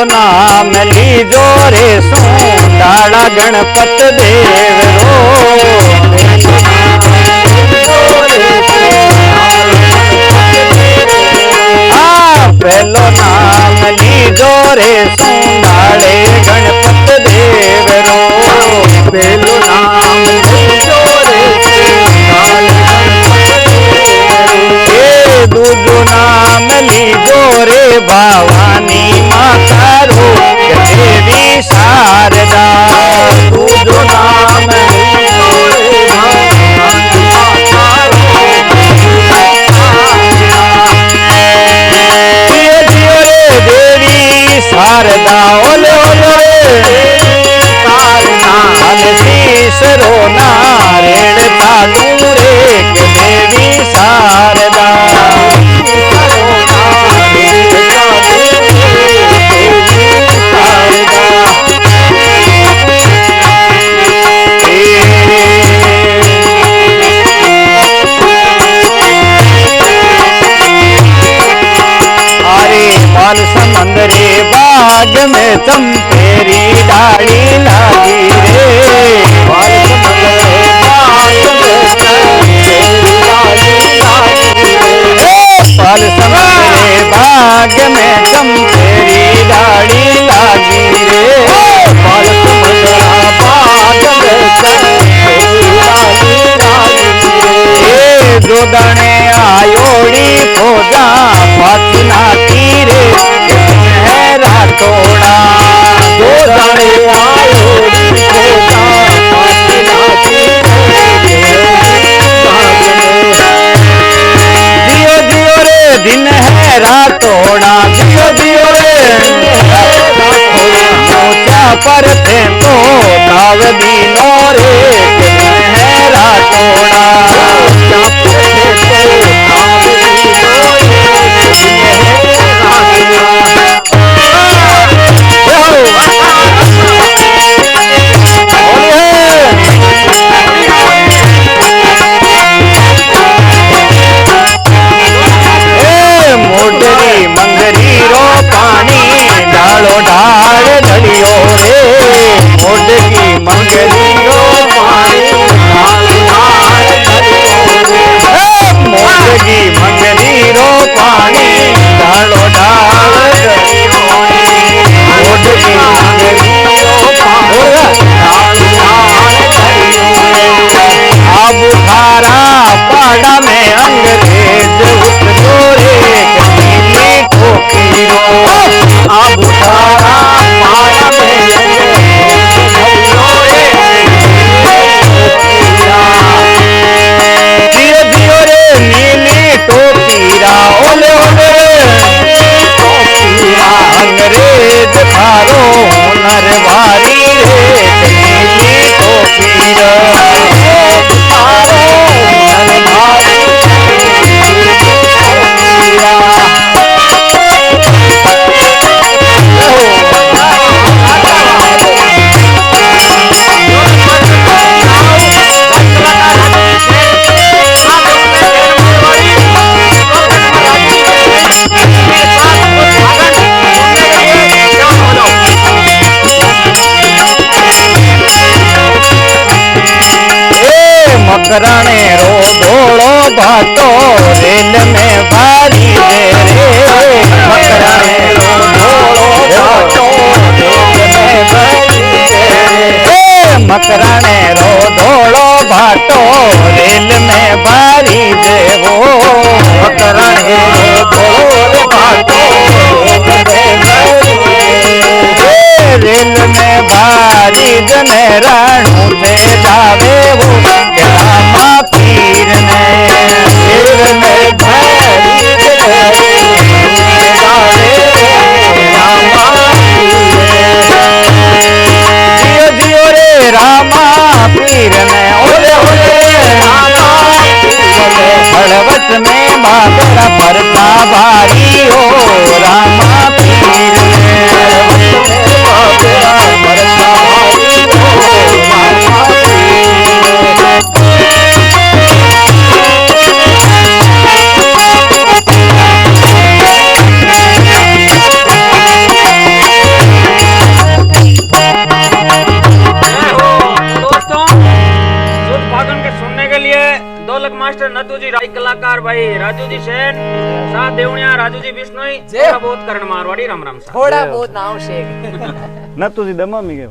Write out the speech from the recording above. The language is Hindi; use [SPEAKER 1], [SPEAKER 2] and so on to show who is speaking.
[SPEAKER 1] नाम लीजो रे सोंडाला गणपत देव रो पहलो नाम लीजो रे सोंडाले गणपत देव रो पहलो नाम लीजो रे दूजो नाम लीजो रे भवानी माता रो देवी शारदा दूजो नाम लीजो रे भवानी माता रो देवी शारदा ओले ओले शीशरो नारेण चालू रे के देवी शारदा समंदरे बाग में चंपेरी डाली लागी रे बाल समंदरे बाग में चंपेरी डाली लागी रे बाल समंदरे बाग में चंपेरी डाली लागी रे बाल समंदरा बाग में चंपेरी डाली लागी रे जोदने आयोड़ी खोजा पाचना तीरे राठोड़ा दो दाने आयोड़ी खोजा पाचना दियो दियो रे दिन है राठोड़ा दियो दियो रे मोचा पर थे तो ताव दीनो रे दिन है राठोड़ा मोडरी मंगरी रो पानी डालो डाल ढलियो रे मोडरी मंगरी रो पानी डालो डाल ढलियो रे मोडरी मंगरी रो पानी डालो डाल ढलियो रे मोडरी मंगरी रो पानी डालो डाल ढलियो रे अब थारा पाड़ा में अंग्रेज उठ रे अब तारा माया में दियो दियो रे नीली टोपीरा ओले ओले टोपीरा अंग्रेज थारो नरवारी रे नीली टोपीरा थारो नरवारी मकराने रो धोड़ो भातो रेल में भारी दे रे मकराने रो धोड़ो भातो रेल में भारी दे रे मकराने रो धोड़ो भातो रेल में भारी दे वो मकराने रो धोड़ो भातो रेल में भारी जने राणू से जावे वो रामा पीर ने रेल में भारी जने जावे रामा जियो जियो रे रामा पीर ने ओले ओले रामा हड़वट में बाबरा परता भारी हो रामा पीर ने
[SPEAKER 2] के लिए दौलत मास्टर नतू जी राय कलाकार भाई राजू जी सेन साथ देवनिया राजू जी बिश्नोई थोड़ा बहुत करण मारवाड़ी राम राम सा
[SPEAKER 3] थोड़ा बहुत नाव शेख
[SPEAKER 1] न तुझी दमा में के